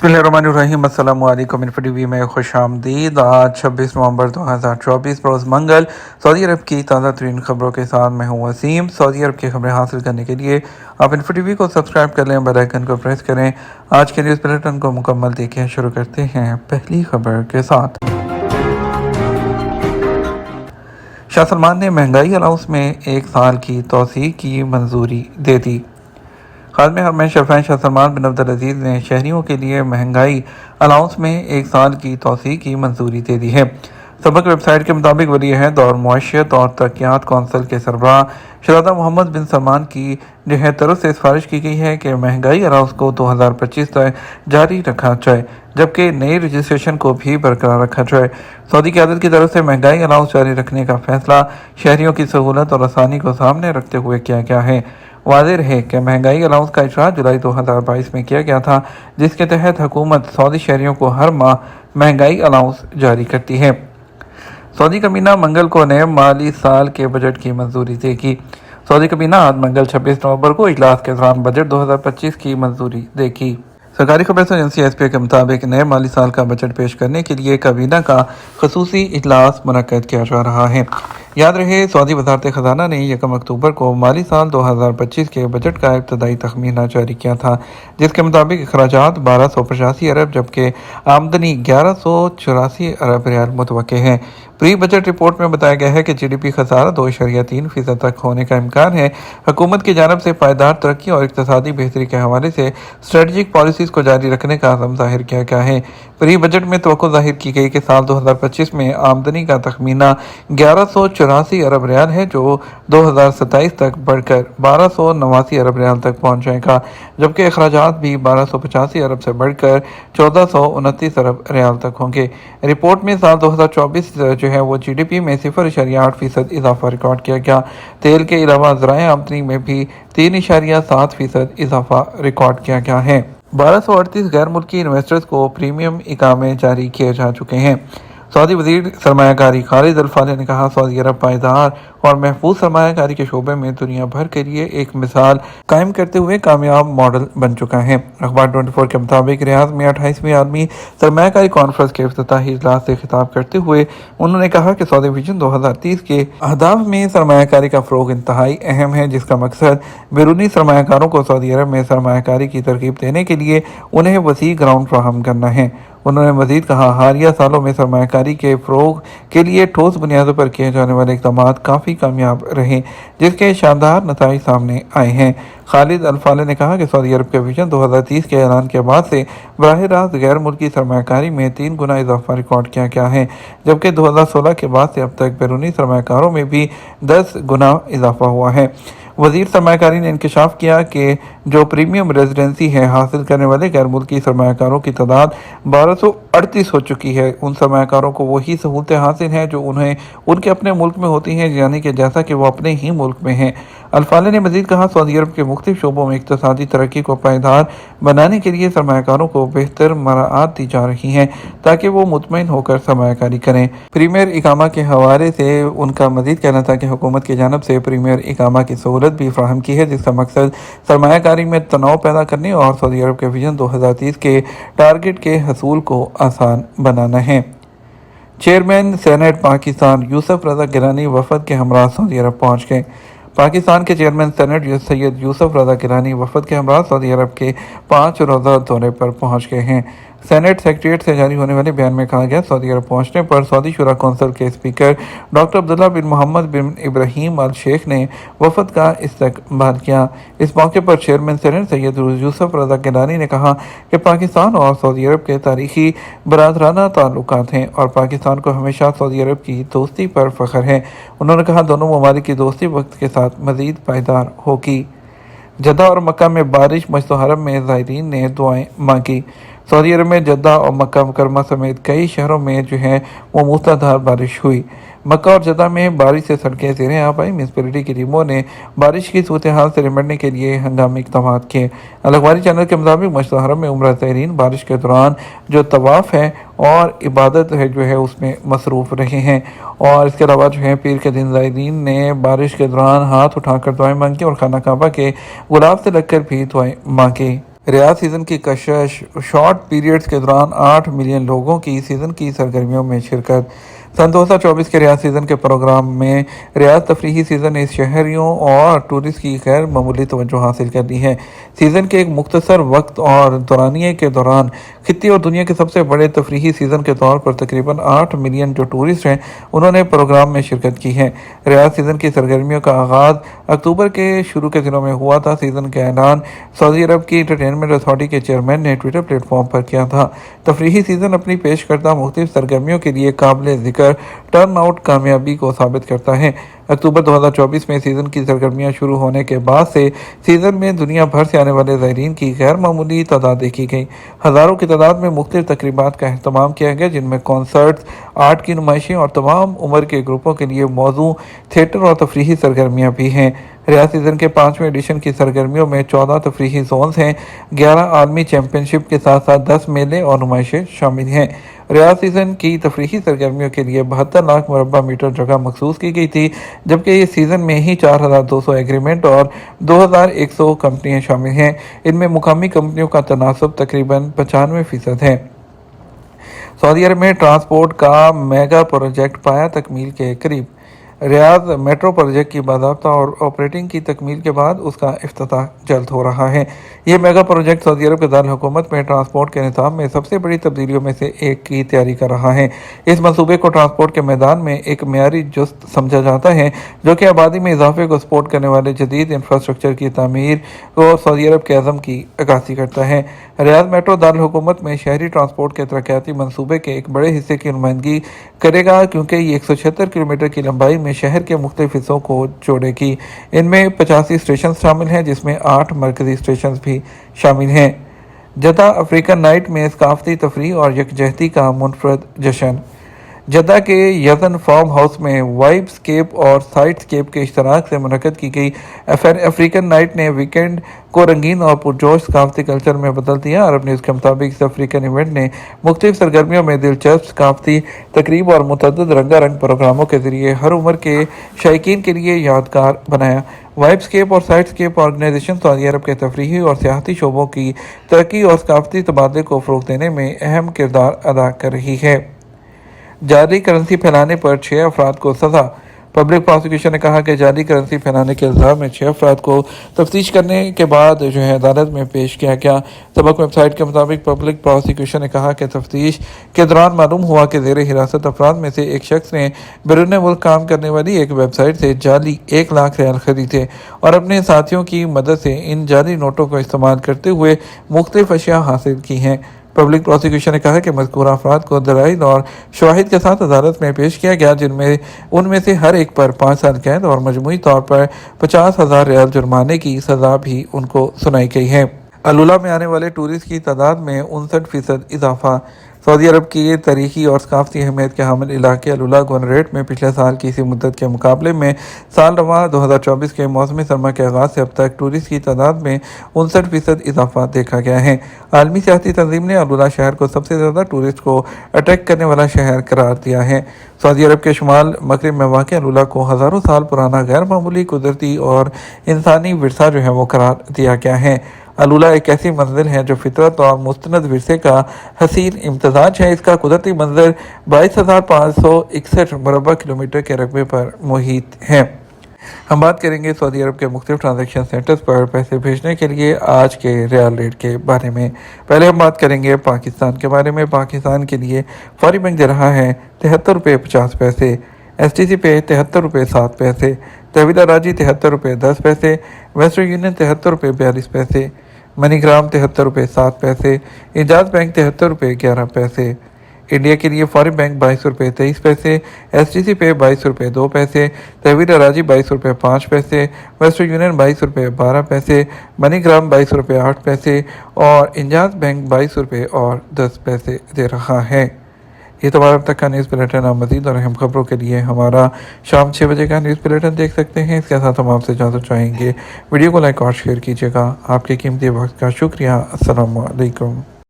बिस्मिल्लाहिर्रहमानिर्रहीम। अस्सलाम वालेकुम। इन्फो टीवी में खुश आमदीद। आज 26 नवंबर 2024 रोज़ मंगल सऊदी अरब की ताज़ा तरीन खबरों के साथ मैं हूँ वसीम। सऊदी अरब की खबरें हासिल करने के लिए आप इन्फो टीवी को सब्सक्राइब कर लें, बेल आइकन को प्रेस करें। आज के न्यूज़ बुलेटिन को मुकम्मल देखें। शुरू करते हैं पहली खबर के साथ। शाह सलमान ने महंगाई अलाउंस में 1 साल की तोसी की मंजूरी दे दी। खादिम हरमैन शफ़ाए शाह सलमान बिन अब्दुल अजीज़ ने शहरियों के लिए महंगाई अलाउंस में 1 साल की तोसी की मंजूरी दे दी है। सबक वेबसाइट के मुताबिक वली अहद और मुआशियत और तरक्यात कौंसिल के सरबराह शहजादा मोहम्मद बिन सलमान की तरफ से सिफारिश की गई है कि महंगाई अलाउंस को 2025 तक जारी रखा जाए, जबकि नई रजिस्ट्रेशन को भी बरकरार रखा जाए। सऊदी क़यादत की तरफ से महंगाई अलाउंस जारी रखने का फैसला शहरियों की सहूलत और आसानी को सामने रखते हुए किया गया है। वाज़ेह है कि महंगाई अलाउंस का इजरा जुलाई 2022 में किया गया था, जिसके तहत हुकूमत सऊदी शहरियों को हर माह महंगाई अलाउंस जारी करती है। सऊदी कबीना मंगल को नए माली साल के बजट की मंजूरी देगी। सऊदी कबीना आज मंगल 26 नवंबर को इजलास के दौरान बजट 2025 की मंजूरी देगी। सरकारी खबर एजेंसी एसपीए के मुताबिक नए माली साल का बजट पेश करने के लिए काबीना का खसूसी इजलास मुनक्कद किया जा रहा है। याद रहे, सऊदी वज़ारत ख़ज़ाना ने 1 अक्टूबर को माली साल 2025 के बजट का इब्तदाई तखमीना जारी किया था, जिसके मुताबिक अखराजात 1285 अरब जबकि आमदनी 1184 अरब रियाल मुतवक्के हैं। प्री बजट रिपोर्ट में बताया गया है कि जीडीपी खसारा 2.3% तक होने का इम्कान है। हुकूमत की जानब से पायदार तरक्की और इक़्तिसादी बेहतरी के हवाले से स्ट्रेटजिक पॉलिसीज़ को जारी रखने का अज़म ज़ाहिर किया गया है। प्री बजट में तवक्को ज़ाहिर की गई कि साल 2025 में आमदनी का तखमीना 1184 अरब रियाल है, जो 2027 तक बढ़कर 1289 अरब रियाल तक पहुँच जाएगा, जबकि अखराजात भी 1285 अरब से बढ़कर 1429 अरब रियाल तक होंगे। रिपोर्ट में साल 2024 वो जीडीपी में 0.8% इजाफा रिकॉर्ड किया गया। तेल के अलावा ज़राए आमदनी में भी 3.7% इजाफा रिकॉर्ड किया गया है। 1238 गैर मुल्की इन्वेस्टर्स को प्रीमियम इकामे जारी किए जा चुके हैं। सऊदी वज़ीर सरमायाकारी खालिद अल फालिह ने कहा, सऊदी अरब पायदार और महफूज सरमायाकारी के शोबे में दुनिया भर के लिए एक मिसाल कायम करते हुए कामयाब मॉडल बन चुका है। अखबार 24 के मुताबिक रियाद में 28वीं आलमी सरमायाकारी कॉन्फ्रेंस के इफ्तिताही इजलास से खिताब करते हुए उन्होंने कहा कि सऊदी विजन 2030 के अहदाफ में सरमायाकारी का फ़रोग़ इंतहाई अहम है, जिसका मकसद बैरूनी सरमायाकारों को सऊदी अरब में सरमायाकारी की तरगीब देने के लिए उन्हें वसी ग्राउंड फराहम करना है। उन्होंने मज़ीद कहा, हालिया सालों में सरमायाकारी के फ़रोग़ के लिए ठोस बुनियादों पर किए जाने वाले इक़दाम काफ़ी कामयाब रहे, जिसके शानदार नताइज सामने आए हैं। खालिद अल फालिह ने कहा कि सऊदी अरब के विजन 2030 के ऐलान के बाद से बराह रास्त गैर मुल्की सरमायाकारी में 3 गुना इजाफा रिकॉर्ड किया गया है, जबकि 2016 के बाद से अब तक बैरूनी सरमायाकारों में भी 10 गुना इजाफा हुआ है। वज़ीर सरमायाकारी ने इंकशाफ किया कि जो प्रीमियम रेजिडेंसी है हासिल करने वाले गैर मुल्की सरमायाकारों की तादाद 1238 हो चुकी है। उन सरमायाकारों को वही सहूलतें हासिल हैं जो उन्हें उनके अपने मुल्क में होती हैं, यानी कि जैसा कि वो अपने ही मुल्क में हैं। अल फालिह ने मज़ीद कहा, सऊदी अरब के मुख्तलिफ शोबों में इक़्तिसादी तरक्की को पायदार बनाने के लिए सरमायाकारों को बेहतर मराआत दी जा रही हैं, ताकि वो मुतमईन होकर सरमायाकारी करें। प्रीमियर इकामा के हवाले से उनका मज़ीद कहना था कि हुकूमत की जानब से प्रीमियर इकामा की सहूलत भी फ्राहम की है, जिसका मकसद सरमायाकारी में तनाव पैदा करने और सऊदी अरब के विजन 2030 के टारगेट के हसूल को आसान बनाना है। चेयरमैन सेनेट पाकिस्तान यूसुफ रज़ा गिलानी वफद के हमरा सऊदी अरब पहुँच गए। पाकिस्तान के चेयरमैन सेनेट सैयद यूसुफ रज़ा गिलानी वफद के हमरा सऊदी अरब के 5 रोज़ा दौरे पर पहुँच गए हैं। सेनेट सेक्रेटरीट से जारी होने वाले बयान में कहा गया, सऊदी अरब पहुंचने पर सऊदी शुरा कौंसिल के स्पीकर डॉक्टर अब्दुल्ला बिन मोहम्मद बिन इब्राहीम अल शेख ने वफद का इस्तकबाल किया। इस मौके पर चेयरमैन सेनेट सैयद यूसुफ रज़ा गिलानी ने कहा कि पाकिस्तान और सऊदी अरब के तारीखी बरादराना ताल्लुकात हैं और पाकिस्तान को हमेशा सऊदी अरब की दोस्ती पर फ़ख्र है। उन्होंने कहा, दोनों ममालिक की दोस्ती वक्त के साथ मज़ीद पायदार होगी। जद्दा और मक्का में बारिश, मस्जिद हरम में ज़ायरीन ने दुआएं मांगी। सऊदी अरब में जद्दा और मक्का मुकरमा समेत कई शहरों में वो मूसलाधार बारिश हुई। मक्का और जद्दा में बारिश से सड़कें ज़ेरे आब आई। म्यूनसिपैलिटी की टीमों ने बारिश की सूरत हाल से निपटने के लिए हंगामी इक़दाम किए। अल अखबारी चैनल के मुताबिक मस्जिद हरम में उम्रा ज़ायरीन बारिश के दौरान जो तवाफ़ है और इबादत है उसमें मसरूफ़ रहे हैं। और इसके अलावा पीर के दिन ज़ायरीन ने बारिश के दौरान हाथ उठाकर दुआएं मांगी और खाना काबा के गुलाब से लगकर भी दुआएं मांगी। ریاض سیزن کی کشش، شارٹ پیریڈز کے دوران 8 ملین لوگوں کی سیزن کی سرگرمیوں میں شرکت۔ سن 2024 کے ریاض سیزن کے پروگرام میں ریاض تفریحی سیزن نے شہریوں اور ٹورسٹ کی غیر معمولی توجہ حاصل کر لی ہے۔ سیزن کے ایک مختصر وقت اور دورانیے کے دوران خطے اور دنیا کے سب سے بڑے تفریحی سیزن کے طور پر تقریباً 8 ملین جو ٹورسٹ ہیں انہوں نے پروگرام میں شرکت کی ہے۔ ریاض سیزن کی سرگرمیوں کا آغاز اکتوبر کے شروع کے دنوں میں ہوا تھا۔ سیزن کا اعلان سعودی عرب کی انٹرٹینمنٹ اتھارٹی کے چیئرمین نے ٹویٹر پلیٹ فارم پر کیا تھا۔ تفریحی سیزن اپنی پیش کردہ مختلف سرگرمیوں کے لیے قابل ذکر ٹرن آؤٹ کامیابی کو ثابت کرتا ہے۔ اکتوبر 2024 میں سیزن کی سرگرمیاں شروع ہونے کے بعد سے سیزن میں دنیا بھر سے آنے والے زائرین کی غیر معمولی تعداد دیکھی گئی۔ ہزاروں کی تعداد میں مختلف تقریبات کا اہتمام کیا گیا، جن میں کنسرٹس، آرٹ کی نمائشیں اور تمام عمر کے گروپوں کے لیے موزوں تھیٹر اور تفریحی سرگرمیاں بھی ہیں۔ ریاض سیزن کے 5ویں ایڈیشن کی سرگرمیوں میں 14 تفریحی زونز ہیں، 11 عالمی چیمپئن شپ کے ساتھ ساتھ 10 میلے اور نمائشیں شامل ہیں۔ ریاض سیزن کی تفریحی سرگرمیوں کے لیے 72 لاکھ مربع میٹر جگہ مخصوص کی گئی تھی، جبکہ اس سیزن میں ہی 4200 ایگریمنٹ اور 2100 کمپنیاں شامل ہیں۔ ان میں مقامی کمپنیوں کا تناسب تقریباً 95% ہے۔ سعودی عرب میں ٹرانسپورٹ کا میگا پروجیکٹ پایا تکمیل کے قریب۔ ریاض میٹرو پروجیکٹ کی باضابطہ اور آپریٹنگ کی تکمیل کے بعد اس کا افتتاح جلد ہو رہا ہے۔ یہ میگا پروجیکٹ سعودی عرب کے دارالحکومت میں ٹرانسپورٹ کے نظام میں سب سے بڑی تبدیلیوں میں سے ایک کی تیاری کر رہا ہے۔ اس منصوبے کو ٹرانسپورٹ کے میدان میں ایک معیاری جست سمجھا جاتا ہے، جو کہ آبادی میں اضافے کو سپورٹ کرنے والے جدید انفراسٹرکچر کی تعمیر کو سعودی عرب کے عزم کی عکاسی کرتا ہے۔ ریاض میٹرو دارالحکومت میں شہری ٹرانسپورٹ کے ترقیاتی منصوبے کے ایک بڑے حصے کی نمائندگی کرے گا، کیونکہ یہ 176 کلومیٹر کی لمبائی میں شہر کے مختلف حصوں کو جوڑے گی۔ ان میں 85 اسٹیشنز شامل ہیں، جس میں 8 مرکزی اسٹیشنز بھی شامل ہیں۔ جدہ افریقن نائٹ میں ثقافتی تفریح اور یکجہتی کا منفرد جشن۔ جدہ کے یزن فارم ہاؤس میں وائب سکیپ اور سائٹ سکیپ کے اشتراک سے منعقد کی گئی افریقن نائٹ نے ویکینڈ کو رنگین اور پرجوش ثقافتی کلچر میں بدل دیا۔ عرب نیوز کے مطابق اس افریقن ایونٹ نے مختلف سرگرمیوں میں دلچسپ ثقافتی تقریب اور متعدد رنگا رنگ پروگراموں کے ذریعے ہر عمر کے شائقین کے لیے یادگار بنایا۔ وائب سکیپ اور سائٹ سکیپ آرگنائزیشن سعودی عرب کے تفریحی اور سیاحتی شعبوں کی ترقی اور ثقافتی تبادلے کو فروغ دینے میں اہم کردار ادا کر رہی ہے۔ جعلی کرنسی پھیلانے پر 6 افراد کو سزا۔ پبلک پراسیکیوشن نے کہا کہ جعلی کرنسی پھیلانے کے الزام میں 6 افراد کو تفتیش کرنے کے بعد عدالت میں پیش کیا گیا۔ سبق ویب سائٹ کے مطابق پبلک پراسیکیوشن نے کہا کہ تفتیش کے دوران معلوم ہوا کہ زیر حراست افراد میں سے ایک شخص نے بیرون ملک کام کرنے والی ایک ویب سائٹ سے جعلی 1 لاکھ ریال خریدے اور اپنے ساتھیوں کی مدد سے ان جعلی نوٹوں کو استعمال کرتے ہوئے مختلف اشیاء حاصل کی ہیں۔ پبلک پراسیکیوشن نے کہا کہ مذکورہ افراد کو دلائل اور شواہد کے ساتھ عدالت میں پیش کیا گیا، ان میں سے ہر ایک پر 5 سال قید اور مجموعی طور پر 50,000 ریال جرمانے کی سزا بھی ان کو سنائی گئی ہے۔ الولا میں آنے والے ٹورسٹ کی تعداد میں 59% اضافہ۔ سعودی عرب کی تاریخی اور ثقافتی اہمیت کے حامل علاقے الولا گورنریٹ میں پچھلے سال کی اسی مدت کے مقابلے میں سال رواں 2024 کے موسم سرما کے آغاز سے اب تک ٹورسٹ کی تعداد میں 59% اضافہ دیکھا گیا ہے۔ عالمی سیاحتی تنظیم نے الولا شہر کو سب سے زیادہ ٹورسٹ کو اٹریکٹ کرنے والا شہر قرار دیا ہے۔ سعودی عرب کے شمال مغرب میں واقع الولا کو ہزاروں سال پرانا غیر معمولی قدرتی اور انسانی ورثہ وہ قرار دیا گیا ہے۔ الولا ایک ایسی منزل ہے جو فطرت اور مستند ورثے کا حسین امتزاج ہے۔ اس کا قدرتی منظر 22,561 مربع کلومیٹر کے رقبے پر محیط ہے۔ ہم بات کریں گے سعودی عرب کے مختلف ٹرانزیکشن سینٹرز پر پیسے بھیجنے کے لیے آج کے ریال ریٹ کے بارے میں۔ پہلے ہم بات کریں گے پاکستان کے بارے میں۔ پاکستان کے لیے فوری بینک دے رہا ہے 73 روپے 50 پیسے، STC پے 73 روپے 7 پیسے، تحویل اراضی 73 روپے 10 پیسے، ویسٹرن یونین 73 روپے 42 پیسے، منی گرام 73 روپے 7 پیسے، اعجاز بینک 73 روپے 11 پیسے۔ انڈیا کے لیے فورن بینک 22 روپے 23 پیسے، STC پے 22 روپے 2 پیسے، تحویل اراضی 22 روپے 5 پیسے، ویسٹرن یونین 22 روپے 12 پیسے، منی گرام 22 روپے 8 پیسے اور اعجاز بینک 22 روپے اور 10 پیسے دے رہا ہے۔ یہ تمہارا اب تک کا نیوز بلیٹن۔ آپ مزید اور اہم خبروں کے لیے ہمارا شام 6 بجے کا نیوز بلیٹن دیکھ سکتے ہیں۔ اس کے ساتھ ہم آپ سے اجازت چاہیں گے، ویڈیو کو لائک اور شیئر کیجیے گا۔ آپ کے قیمتی وقت کا شکریہ۔ السلام علیکم۔